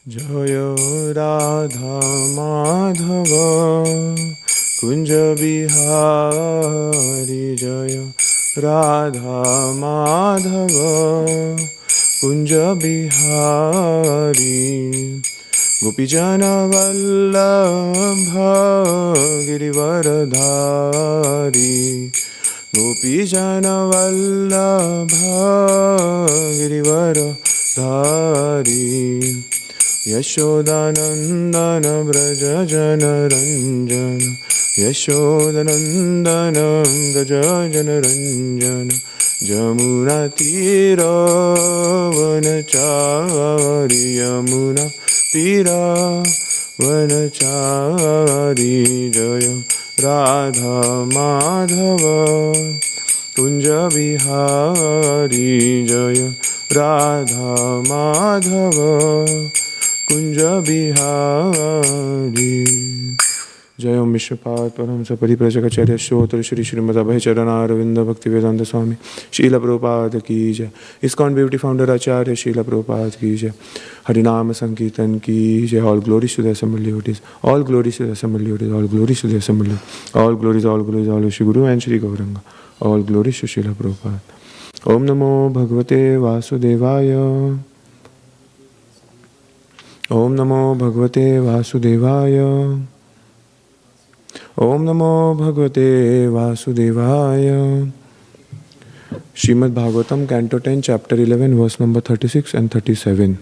Jaya Radha Madhava Kunja Bihari Jaya Radha Madhava Kunja Bihari Gopijana Vallabha Girivaradhari Gopijana Vallabha Girivaradhari Yashodanandana Braja Jana Ranjana Yashodanandana Braja Jana Ranjana Jamuna Tira Vanachari Yamuna Tira Vanachari Jaya Radha Madhava Kunja Bihari Jaya Radha Madhava Kunja Bihari Jaya Om Vishwapad Paramsa Pariprajakacarya Shrotra Shri Srimad Abhay Charana Aravinda Bhakti Vedanta Swami Srila Prabhupada Ki Jai ISKCON Beauty Founder Acharya Srila Prabhupada Ki Jai Harinama Sankirtan Ki Jai. All glories to the assembled devotees. All glories to the assembled devotees. All glories to the assembled devotees. All glories, all Shri Guru and Shri Gauranga. All glories to Srila Prabhupada. Om Namo Bhagavate Vasudevaya. Om Namo Bhagavate Vasudevaya. Om Namo Bhagavate Vasudevaya. Srimad Bhagvatam, Canto 10, Chapter 11, verse number 36 and 37.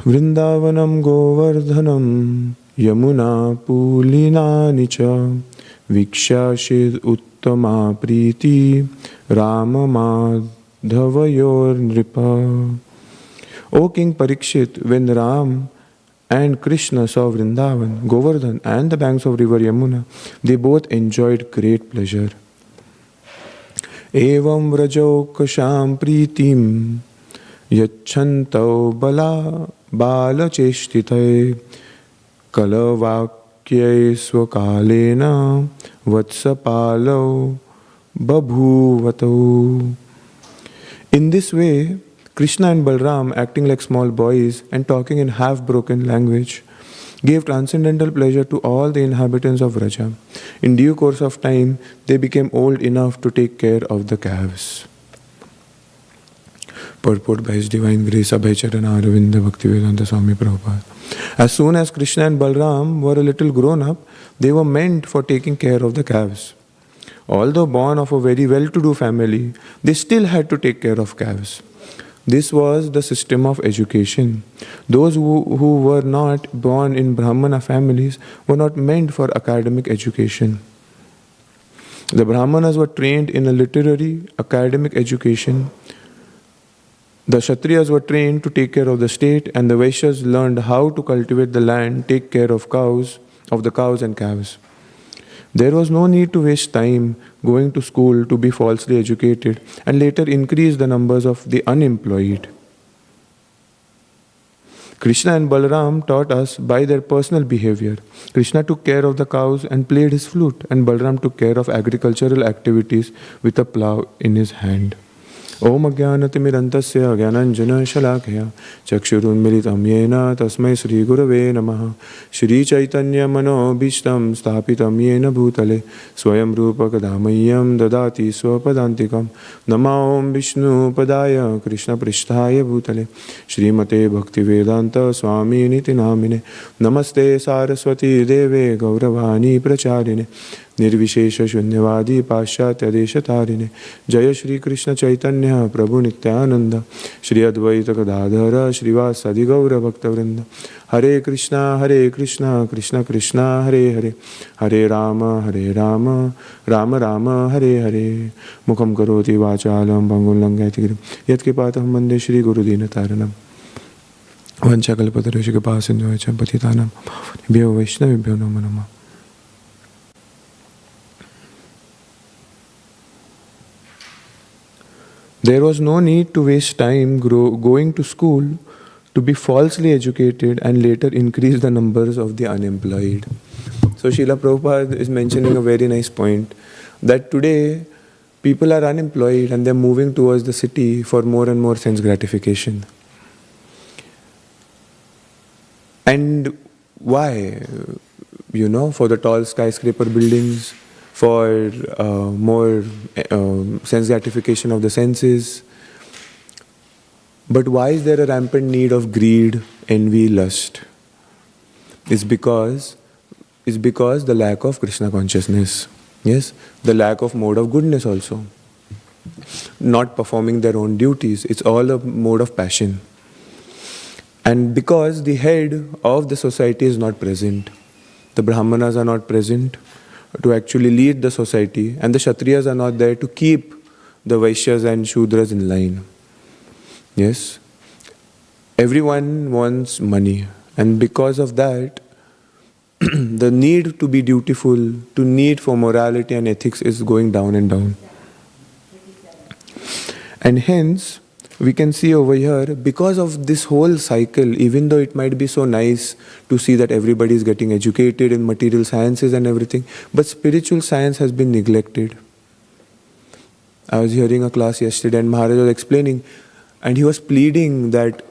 Vrindavanam Govardhanam Yamuna Pulinani cha Vikshashid Uttama Priti Rama Madhavayor Nripa. O King Parikshit, when Ram and Krishna saw Vrindavan, Govardhan and the banks of river Yamuna, they both enjoyed great pleasure. Evam Vrajaukasham Pritim Yacchantau Bala Cheshtithai Kalavakyai Swakalena Vatsapalo Babhuvato. In this way, Krishna and Balram, acting like small boys and talking in half-broken language, gave transcendental pleasure to all the inhabitants of Vraja. In due course of time, they became old enough to take care of the calves. Purport by His Divine Grace Abhay Charana Aravinda Bhaktivedanta Swami Prabhupada. As soon as Krishna and Balram were a little grown up, they were meant for taking care of the calves. Although born of a very well-to-do family, they still had to take care of calves. This was the system of education. Those who were not born in Brahmana families were not meant for academic education. The Brahmanas were trained in a literary, academic education. The Kshatriyas were trained to take care of the state, and the Vaishyas learned how to cultivate the land, take care of the cows and calves. There was no need to waste time going to school to be falsely educated and later increase the numbers of the unemployed. Krishna and Balaram taught us by their personal behavior. Krishna took care of the cows and played his flute, and Balaram took care of agricultural activities with a plough in his hand. Om Ajnanatimirantasya Jnananjana Shalakaya Chakshurunmilitam Yena Tasmai Sri Gurave Namaha. Shri Chaitanya Manobhishtam Sthapitam Yena Bhutale Swayam Rupa Kadamayam Dadati Swapadantikam. Nama Om Vishnu Padaya Krishna Pristhaya Bhutale Srimate Bhaktivedanta Swami Niti Namine. Namaste Saraswati Deve Gauravani Pracharine Nirvishesha Shunyavadi Paschatya Deshatarine. Jaya Shri Krishna Chaitanya Prabhu Nityananda Shri Advaita Gadadhara Srivasadi Gaura Bhaktavrinda. Hare Krishna Krishna Krishna Hare Hare Hare Rama Rama Rama Hare Hare. Mukham Karoti Vachalam Bangulangati Girim Yat Kipatam Mande Shri Guru Dinataranam Vanchakalpatarushi Kapasinjo Champatitanam Bhyo Vaishnavibhyo Namo Namah. There was no need to waste time going to school to be falsely educated and later increase the numbers of the unemployed. So Srila Prabhupada is mentioning a very nice point that today People are unemployed and they're moving towards the city for more and more sense gratification. And why? For the tall skyscraper buildings, for more sense gratification of the senses. But why is there a rampant need of greed, envy, lust? It's because the lack of Krishna consciousness. Yes, the lack of mode of goodness also. Not performing their own duties. It's all a mode of passion. And because the head of the society is not present, the Brahmanas are not present to actually lead the society, and the Kshatriyas are not there to keep the Vaishyas and Shudras in line. Yes, everyone wants money, and because of that, the need to be dutiful, to need for morality and ethics is going down and down. And hence, we can see over here, because of this whole cycle, even though it might be so nice to see that everybody is getting educated in material sciences and everything, but spiritual science has been neglected. I was hearing a class yesterday and Maharaj was explaining, and he was pleading that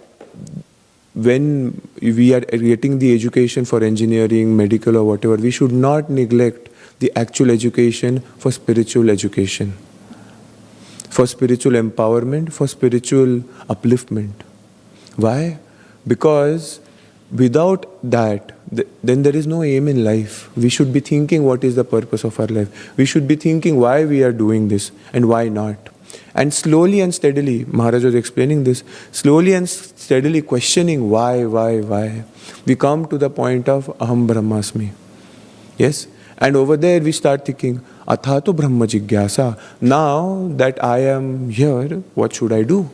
when we are getting the education for engineering, medical or whatever, we should not neglect the actual education for spiritual education, for spiritual empowerment, for spiritual upliftment. Why? Because without that, then there is no aim in life. We should be thinking what is the purpose of our life. We should be thinking why we are doing this and why not. And slowly and steadily, Maharaj was explaining this, slowly and steadily questioning why, we come to the point of Aham Brahmasmi. Yes? And over there we start thinking, Athato Brahma Jigyasa. Now that I am here, what should I do?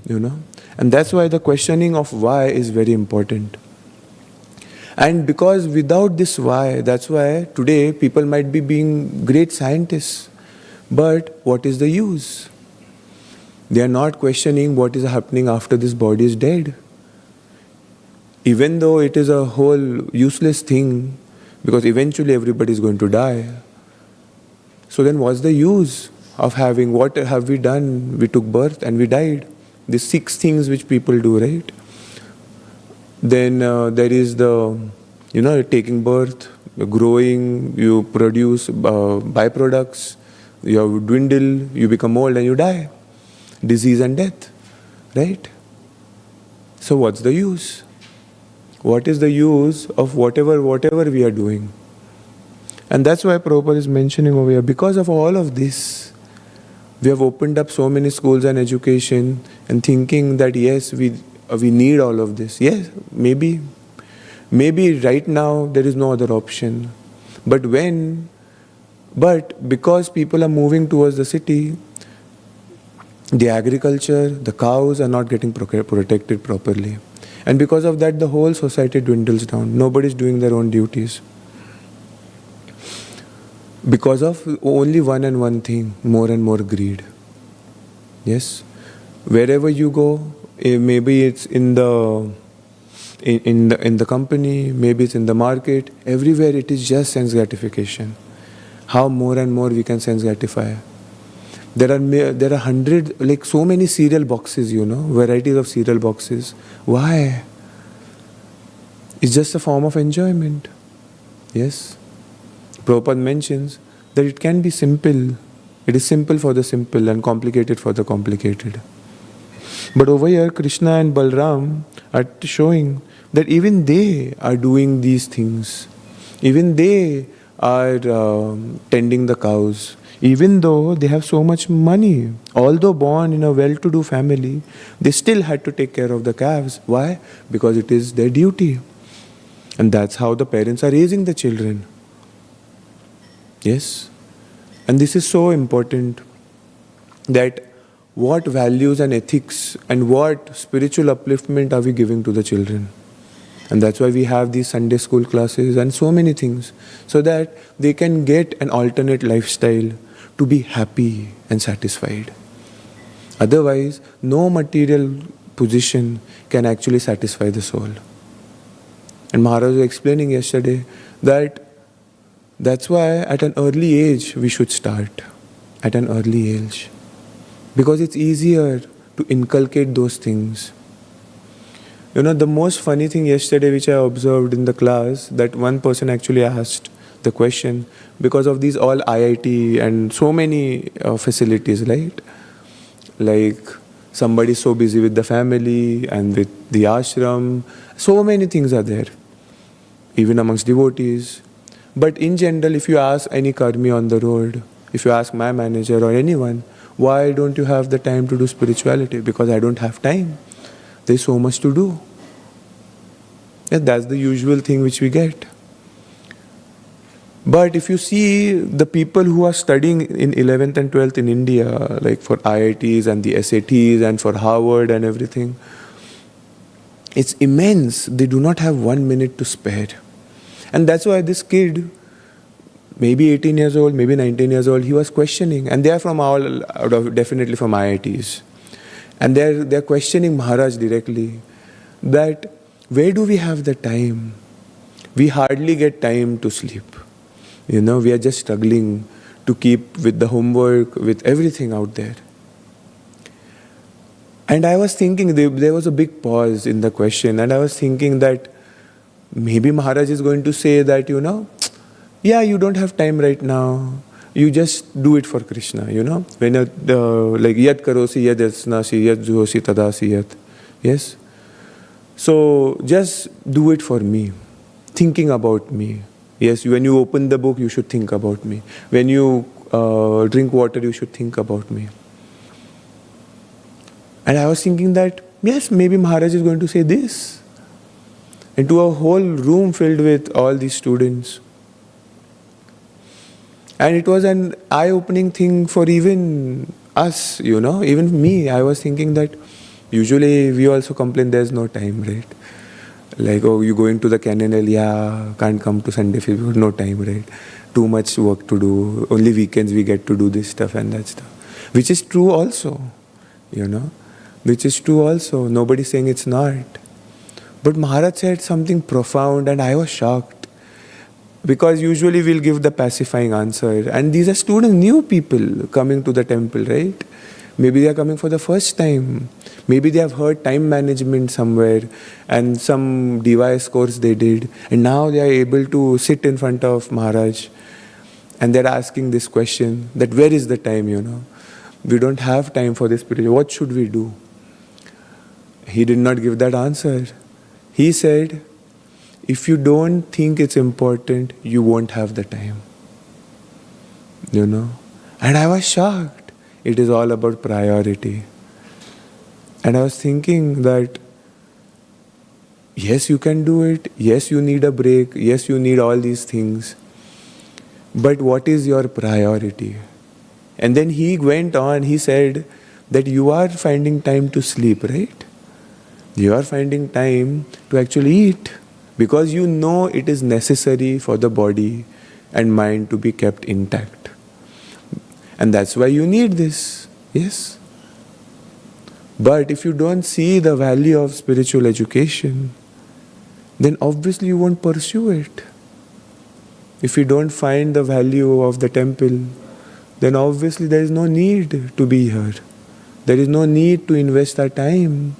And that's why the questioning of why is very important. And because without this why, that's why today people might be being great scientists. But what is the use? They are not questioning what is happening after this body is dead. Even though it is a whole useless thing, because eventually everybody is going to die. So then what's the use of having, what have we done? We took birth and we died. These 6 things which people do, right? Then there is the, taking birth, growing, you produce byproducts, you dwindle, you become old and you die. Disease and death, right? So what's the use? What is the use of whatever we are doing? And that's why Prabhupada is mentioning over here, because of all of this, we have opened up so many schools and education and thinking that yes, we need all of this. Yes, maybe right now there is no other option. But because people are moving towards the city, the agriculture, the cows are not getting protected properly. And because of that, the whole society dwindles down. Nobody is doing their own duties. Because of only one thing, more and more greed. Yes? Wherever you go, maybe it's in the company, maybe it's in the market, everywhere it is just sense gratification. How more and more we can sense gratify. There are hundreds, like so many cereal boxes, varieties of cereal boxes. Why? It's just a form of enjoyment. Yes? Prabhupada mentions that it can be simple. It is simple for the simple and complicated for the complicated. But over here, Krishna and Balram are showing that even they are doing these things. Even they are tending the cows. Even though they have so much money, although born in a well-to-do family, they still had to take care of the calves. Why? Because it is their duty. And that's how the parents are raising the children. Yes? And this is so important, that what values and ethics and what spiritual upliftment are we giving to the children? And that's why we have these Sunday school classes and so many things, so that they can get an alternate lifestyle to be happy and satisfied. Otherwise, no material position can actually satisfy the soul. And Maharaj was explaining yesterday that that's why at an early age we should start. at an early age. Because it's easier to inculcate those things. The most funny thing yesterday which I observed in the class, that one person actually asked the question, because of these all IIT and so many facilities, right? Like somebody so busy with the family and with the ashram, so many things are there, even amongst devotees. But in general, if you ask any karmi on the road, if you ask my manager or anyone, why don't you have the time to do spirituality? Because I don't have time. There's so much to do. Yeah, that's the usual thing which we get. But if you see the people who are studying in 11th and 12th in India, like for IITs and the SATs and for Harvard and everything, it's immense. They do not have 1 minute to spare. And that's why this kid, maybe 18 years old, maybe 19 years old, he was questioning. And they are from definitely from IITs. And they're questioning Maharaj directly that where do we have the time? We hardly get time to sleep. We are just struggling to keep with the homework, with everything out there. And I was thinking, there was a big pause in the question, and I was thinking that maybe Maharaj is going to say that, yeah, you don't have time right now. You just do it for Krishna, When like yad karosi yad yasnasi yad juhosi tadasi yat. Yes? So just do it for me, thinking about me. Yes, when you open the book, you should think about me. When you drink water, you should think about me. And I was thinking that, yes, maybe Maharaj is going to say this. And to a whole room filled with all these students. And it was an eye-opening thing for even us, even me. I was thinking that usually we also complain there's no time, right? Like, oh, you going to the canal, yeah, can't come to Sunday, no time, right? Too much work to do. Only weekends we get to do this stuff and that stuff. Which is true also, Which is true also. Nobody's saying it's not. But Maharaj said something profound and I was shocked. Because usually we'll give the pacifying answer. And these are students, new people coming to the temple, right? Maybe they are coming for the first time. Maybe they have heard time management somewhere and some device course they did. And now they are able to sit in front of Maharaj. And they're asking this question, that where is the time, We don't have time for this spiritual. What should we do? He did not give that answer. He said, if you don't think it's important, you won't have the time. And I was shocked. It is all about priority. And I was thinking that, yes, you can do it. Yes, you need a break. Yes, you need all these things. But what is your priority? And then he went on, he said that you are finding time to sleep, right? You are finding time to actually eat. Because it is necessary for the body and mind to be kept intact. And that's why you need this. Yes. But if you don't see the value of spiritual education, then obviously you won't pursue it. If you don't find the value of the temple, then obviously there is no need to be here. There is no need to invest our time.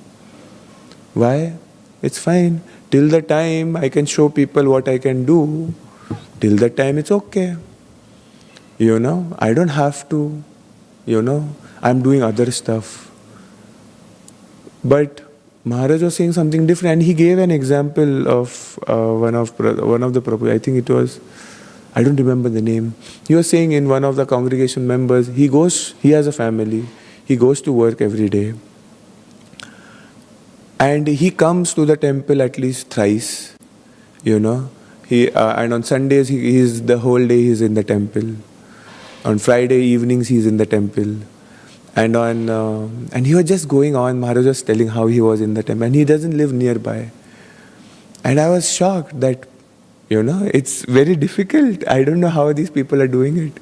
Why? It's fine. Till the time I can show people what I can do, till the time it's okay. I don't have to, I'm doing other stuff. But Maharaj was saying something different, and he gave an example of one of the Prabhu, I think it was, I don't remember the name. He was saying in one of the congregation members, he has a family, he goes to work every day. And he comes to the temple at least thrice, and on Sundays he's the whole day he's in the temple. On Friday evenings he's in the temple. And he was just going on, Maharaj was telling how he was in the temple, and he doesn't live nearby. And I was shocked that, it's very difficult. I don't know how these people are doing it.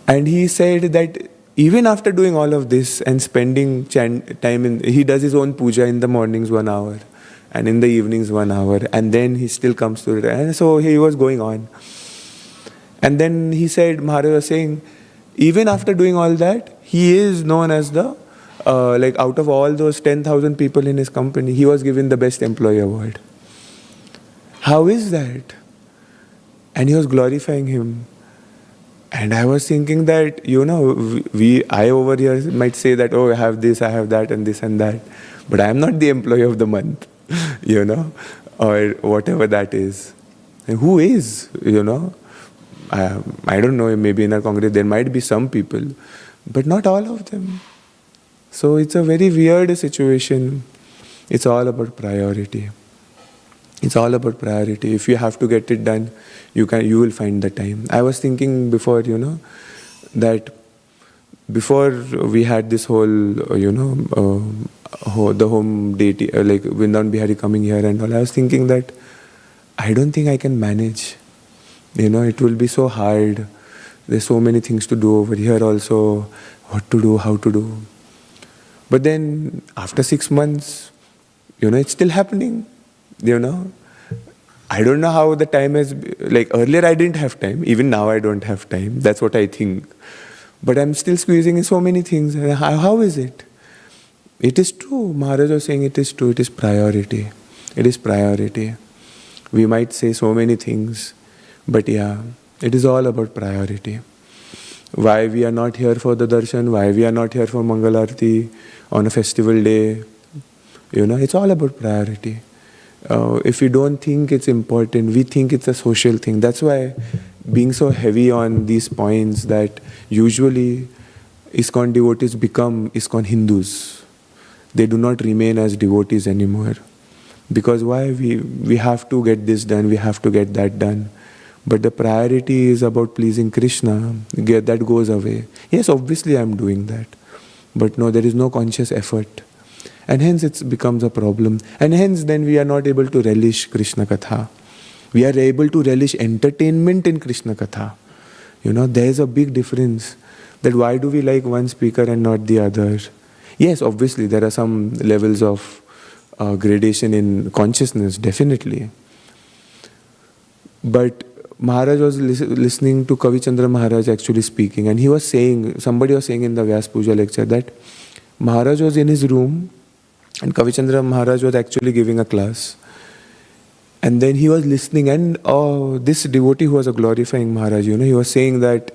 And he said that even after doing all of this and spending time he does his own puja in the mornings 1 hour and in the evenings 1 hour, and then he still comes to it. And so he was going on. And then he said, Maharaj was saying Even after doing all that, he is known as the, like out of all those 10,000 people in his company, he was given the best employee award. How is that? And he was glorifying him. And I was thinking that, I over here might say that, oh, I have this, I have that, and this and that. But I am not the employee of the month, or whatever that is. And who is, I don't know, maybe in our Congress there might be some people, but not all of them. So it's a very weird situation. It's all about priority. It's all about priority. If you have to get it done, you will find the time. I was thinking before, that before we had this whole, the home deity, like Vrindavan Bihari coming here and all, I was thinking that I don't think I can manage. It will be so hard. There's so many things to do over here also, what to do, how to do. But then after 6 months, it's still happening. I don't know how the time has, like earlier I didn't have time, even now I don't have time. That's what I think. But I'm still squeezing in so many things. How is it? It is true. Maharaj was saying it is true. It is priority. It is priority. We might say so many things, but yeah, it is all about priority. Why we are not here for the darshan, why we are not here for Mangal Arati on a festival day, it's all about priority. If we don't think it's important, we think it's a social thing. That's why being so heavy on these points that usually ISKCON devotees become ISKCON Hindus. They do not remain as devotees anymore. Because why? We have to get this done, we have to get that done. But the priority is about pleasing Krishna. That goes away. Yes, obviously I'm doing that. But no, there is no conscious effort. And hence it becomes a problem. And hence then we are not able to relish Krishna Katha. We are able to relish entertainment in Krishna Katha. There is a big difference. That why do we like one speaker and not the other? Yes, obviously there are some levels of gradation in consciousness, definitely. But Maharaj was listening to Kavichandra Maharaj actually speaking, and he was saying, somebody was saying in the Vyas Puja lecture that Maharaj was in his room and Kavichandra Maharaj was actually giving a class. And then he was listening, and this devotee who was glorifying Maharaj, he was saying that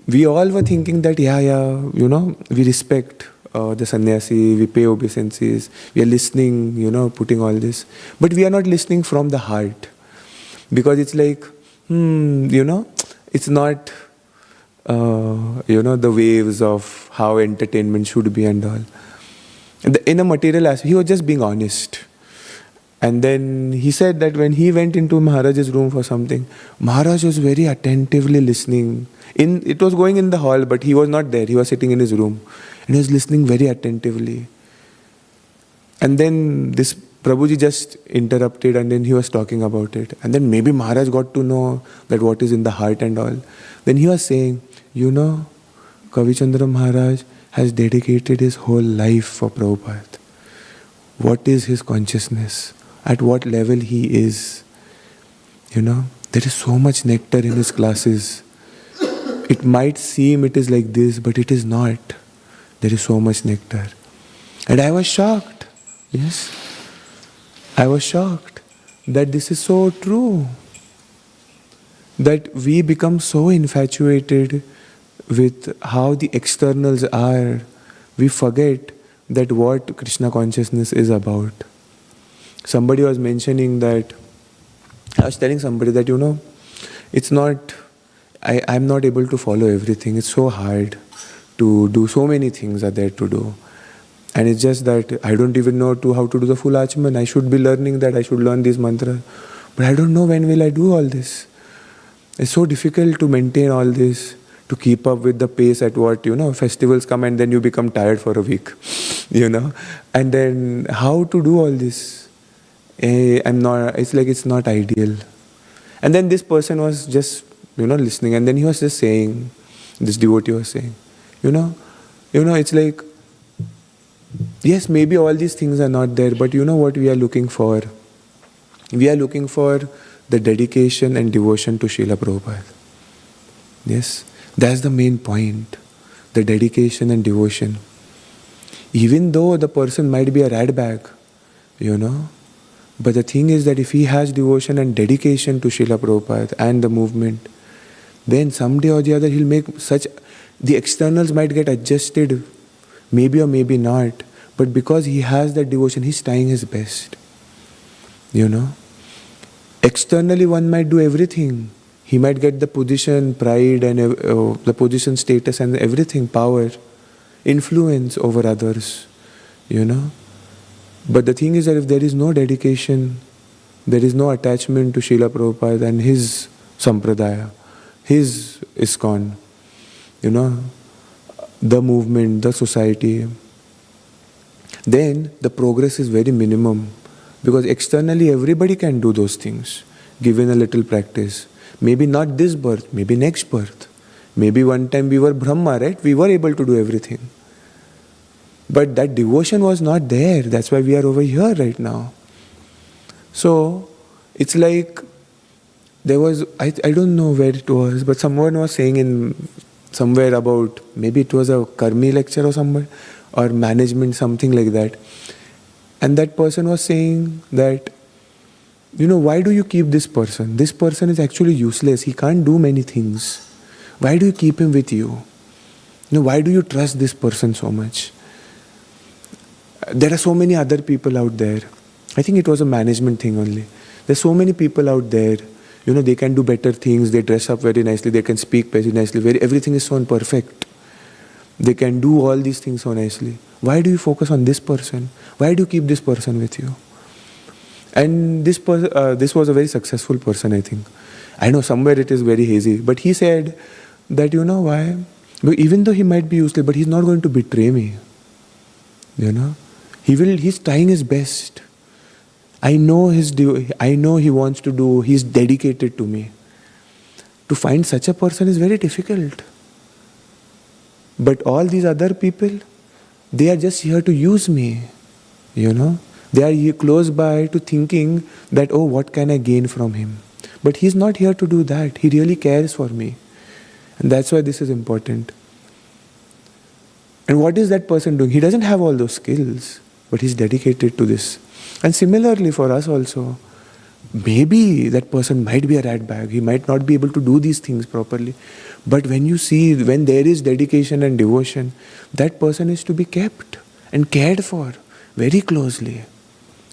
we all were thinking that, we respect the sannyasi, we pay obeisances, we are listening, putting all this. But we are not listening from the heart. Because it's like, it's not, the waves of how entertainment should be and all. In a material aspect, he was just being honest. And then he said that when he went into Maharaj's room for something, Maharaj was very attentively listening. It was going in the hall, but he was not there. He was sitting in his room. And he was listening very attentively. And then this Prabhuji just interrupted, and then he was talking about it. And then maybe Maharaj got to know that what is in the heart and all. Then he was saying, Kavichandra Maharaj has dedicated his whole life for Prabhupada. What is his consciousness? At what level he is? There is so much nectar in his classes. It might seem it is like this, but it is not. There is so much nectar. And I was shocked. Yes. I was shocked that this is so true. That we become so infatuated with how the externals are. We forget that what Krishna consciousness is about. Somebody was mentioning that, I was telling somebody that, it's not, I'm not able to follow everything. It's so hard to do. So many things are there to do. And it's just that I don't even know how to do the full Achman. I should be learning that. I should learn these mantras. But I don't know when will I do all this. It's so difficult to maintain all this, to keep up with the pace at what, festivals come and then you become tired for a week, And then how to do all this? It's not ideal. And then this person was just, listening. And then he was just saying, this devotee was saying, it's like, yes, maybe all these things are not there, but you know what we are looking for? We are looking for the dedication and devotion to Srila Prabhupada. Yes, That's the main point. The dedication and devotion. Even though the person might be a rat bag, but the thing is that if he has devotion and dedication to Srila Prabhupada and the movement, then someday or the other he'll make such, the externals might get adjusted, maybe or maybe not, but because he has that devotion, he's trying his best. Externally one might do everything. He might get the position, pride and the position, status and everything, power, influence over others, But the thing is that if there is no dedication, there is no attachment to Srila Prabhupada and his sampradaya, his ISKCON, the movement, the society, then the progress is very minimum. Because externally everybody can do those things, given a little practice. Maybe not this birth, maybe next birth. Maybe one time we were Brahma, right? We were able to do everything. But that devotion was not there. That's why we are over here right now. So, it's like, there was, I don't know where it was, but someone was saying in somewhere about, maybe it was a Karmi lecture or somewhere, or management, something like that. And that person was saying that, why do you keep this person? This person is actually useless. He can't do many things. Why do you keep him with you? Why do you trust this person so much? There are so many other people out there. I think it was a management thing only. There's so many people out there. They can do better things. They dress up very nicely. They can speak very nicely. Everything is so perfect. They can do all these things so nicely. Why do you focus on this person? Why do you keep this person with you? And this was a very successful person, I think. I know somewhere it is very hazy. But he said that, why? Even though he might be useless, but he's not going to betray me. He's trying his best. I know he wants to do, he's dedicated to me. To find such a person is very difficult. But all these other people, they are just here to use me. They are here close by to thinking that, oh, what can I gain from him? But he's not here to do that. He really cares for me. And that's why this is important. And what is that person doing? He doesn't have all those skills, but he's dedicated to this. And similarly for us also, maybe that person might be a rat bag. He might not be able to do these things properly. But when you see, when there is dedication and devotion, that person is to be kept and cared for very closely.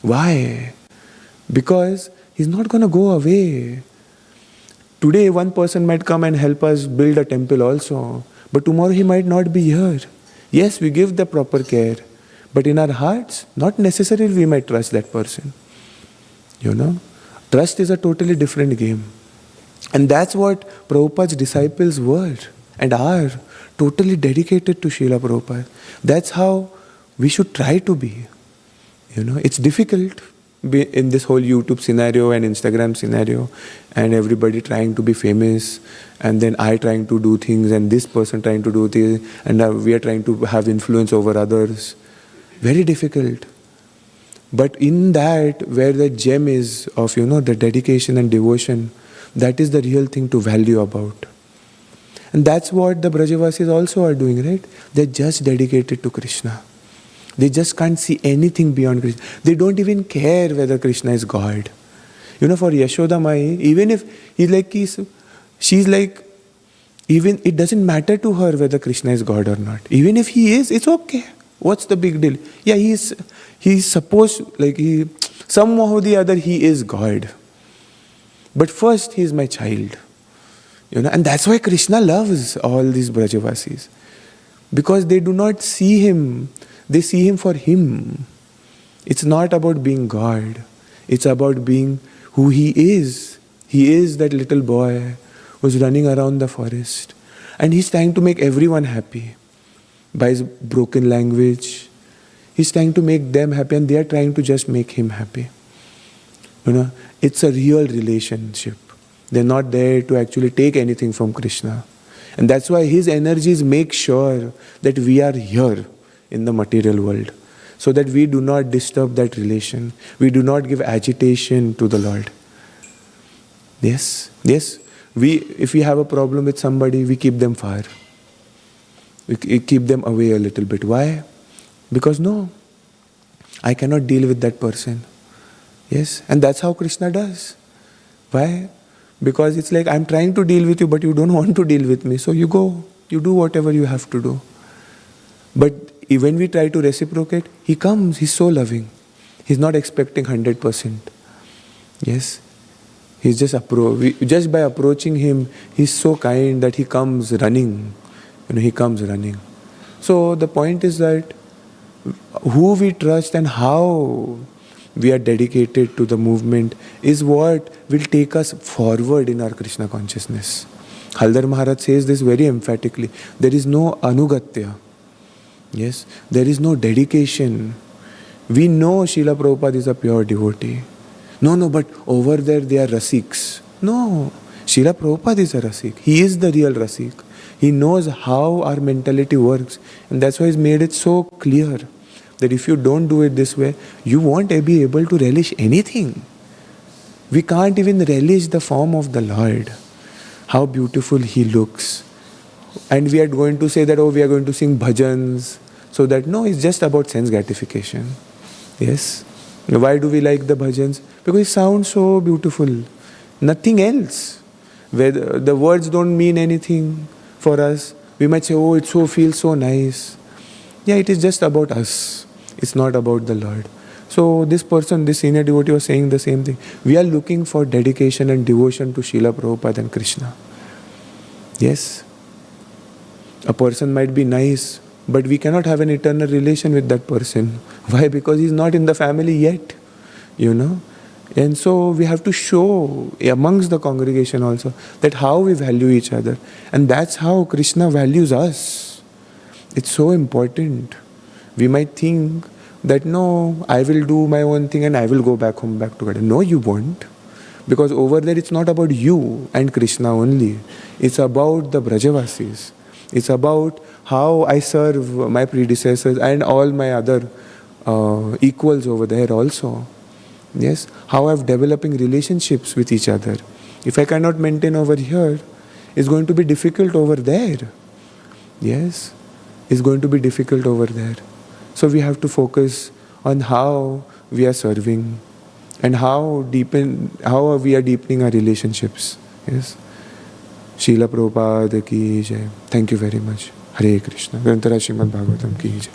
Why? Because he's not going to go away. Today one person might come and help us build a temple also. But tomorrow he might not be here. Yes, we give the proper care. But in our hearts, not necessarily we might trust that person. Trust is a totally different game. And that's what Prabhupada's disciples were and are, totally dedicated to Srila Prabhupada. That's how we should try to be. It's difficult in this whole YouTube scenario and Instagram scenario, and everybody trying to be famous, and then I trying to do things, and this person trying to do things, and we are trying to have influence over others. Very difficult. But in that, where the gem is of, the dedication and devotion, that is the real thing to value about. And that's what the Brajavasis also are doing, right? They're just dedicated to Krishna. They just can't see anything beyond Krishna. They don't even care whether Krishna is God. For Yashoda Mai, even if she's like, even it doesn't matter to her whether Krishna is God or not. Even if he is, it's okay. What's the big deal? Yeah, he's supposed, somehow or the other he is God. But first he is my child. And that's why Krishna loves all these Brajavasis. Because they do not see him, they see him for him. It's not about being God. It's about being who he is. He is that little boy who's running around the forest. And he's trying to make everyone happy. By his broken language, he's trying to make them happy, and they are trying to just make him happy. It's a real relationship. They're not there to actually take anything from Krishna. And that's why his energies make sure that we are here in the material world, so that we do not disturb that relation. We do not give agitation to the Lord. Yes. If we have a problem with somebody, we keep them far. We keep them away a little bit. Why? Because no, I cannot deal with that person. Yes, and that's how Krishna does. Why? Because it's like, I'm trying to deal with you, but you don't want to deal with me. So you go, you do whatever you have to do. But when we try to reciprocate, he comes, he's so loving. He's not expecting 100%. Yes, he's just by approaching him, he's so kind that he comes running. He comes running. So the point is that who we trust and how we are dedicated to the movement is what will take us forward in our Krishna consciousness. Haldar Maharaj says this very emphatically. There is no anugatya. Yes, there is no dedication. We know Srila Prabhupada is a pure devotee. No, but over there they are Rasiks. No, Srila Prabhupada is a Rasik. He is the real Rasik. He knows how our mentality works. And that's why he's made it so clear that if you don't do it this way, you won't be able to relish anything. We can't even relish the form of the Lord. How beautiful He looks. And we are going to say that, we are going to sing bhajans. So that, no, it's just about sense gratification. Yes. Why do we like the bhajans? Because it sounds so beautiful. Nothing else. Where the words don't mean anything for us. We might say, it feels so nice. Yeah, it is just about us. It's not about the Lord. So this senior devotee was saying the same thing. We are looking for dedication and devotion to Srila Prabhupada and Krishna. Yes. A person might be nice, but we cannot have an eternal relation with that person. Why? Because he's not in the family yet. And so we have to show amongst the congregation also that how we value each other. And that's how Krishna values us. It's so important. We might think that, no, I will do my own thing and I will go back home, back together. No, you won't. Because over there it's not about you and Krishna only. It's about the Brajavasis. It's about how I serve my predecessors and all my other equals over there also. Yes, how I'm developing relationships with each other. If I cannot maintain over here, it's going to be difficult over there. Yes, it's going to be difficult over there. So we have to focus on how we are serving and how we are deepening our relationships. Yes. Srila Prabhupada ki jai. Thank you very much. Hare Krishna. Grantara Srimad Bhagvatam ki jai.